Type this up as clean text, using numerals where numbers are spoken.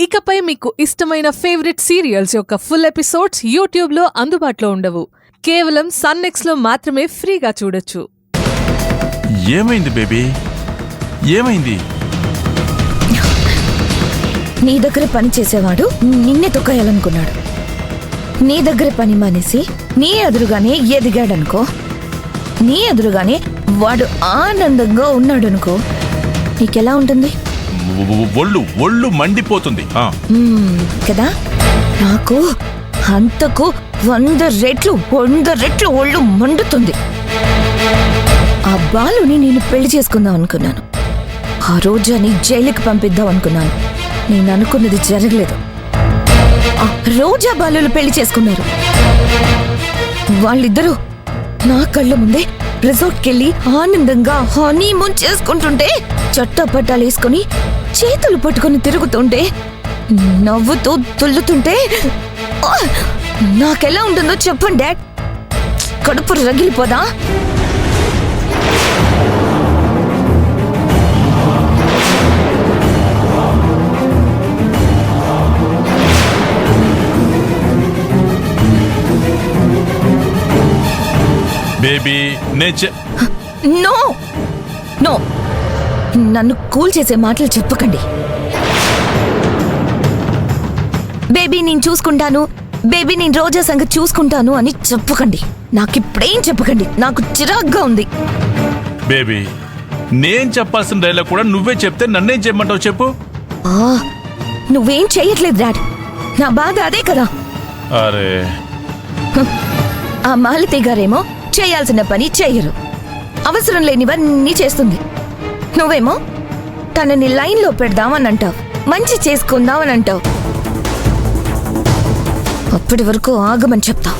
ఇకపై మీకు ఇష్టమైన ఫేవరెట్ సీరియల్స్ యొక్క ఫుల్ ఎపిసోడ్స్ యూట్యూబ్లో అందుబాటులో ఉండవు. కేవలం సన్నెక్స్లో మాత్రమే ఫ్రీగా చూడొచ్చు. ఏమైంది బేబీ? ఏమైంది? నీ దగ్గర పని చేసేవాడు నిన్నే తొక్కేయాలనుకున్నాడు. నీ దగ్గర పని మానేసి నీ ఎదురుగానే ఎదిగాడనుకో, నీ ఎదురుగానే వాడు ఆనందంగా ఉన్నాడనుకో, నీకెలా ఉంటుంది? ఒళ్ళు మండిపోతుంది కదా. నాకు అంతకు 100 రెట్లు ఒళ్ళు మండుతుంది. ఆ బాలుని నేను పెళ్లి చేసుకుందాం అనుకున్నాను. ఆ రోజాని జైలుకి పంపిద్దాం అనుకున్నాను. నేను అనుకున్నది జరగలేదు. ఆ రోజా బాలులు పెళ్లి చేసుకున్నారు. వాళ్ళిద్దరూ నా కళ్ళ ముందే రిసార్ట్కెళ్ళి ఆనందంగా హనీమూన్ చేసుకుంటుంటే, చట్టపట్టాలు వేసుకుని చేతులు పట్టుకుని తిరుగుతుంటే, నవ్వుతూ తుల్లుతుంటే నాకెలా ఉంటుందో చెప్పండి డాడ్. కడుపు రగిలిపోదా? బేబీ నో నో, నన్ను కూల్ చేసే మాటలు చెప్పకండి. బేబీ నేను చూసుకుంటాను, బేబీ నేను రోజా సంగతి చూసుకుంటాను అని చెప్పకండి. నాకిప్పుడేం చెప్పకండి, నాకు చిరాగ్గా ఉంది. బేబీ నేను చెప్పాల్సిన డైలాగ్ కూడా నువ్వే చెప్తే నన్నేం చెప్పమంటావు చెప్పు. నువ్వేం చెయ్యట్లేదు డాడ్, నా బాధ అదే కదా. అరే ఆ మాలతి గారేమో చేయాల్సిన పని చెయ్యరు, అవసరం లేనివన్నీ చేస్తుంది. నువ్వేమో తనని లైన్లో పెడదామని అంటావు, మంచి చేసుకుందామని అంటావు. అప్పటి వరకు ఆగమని చెప్తావు.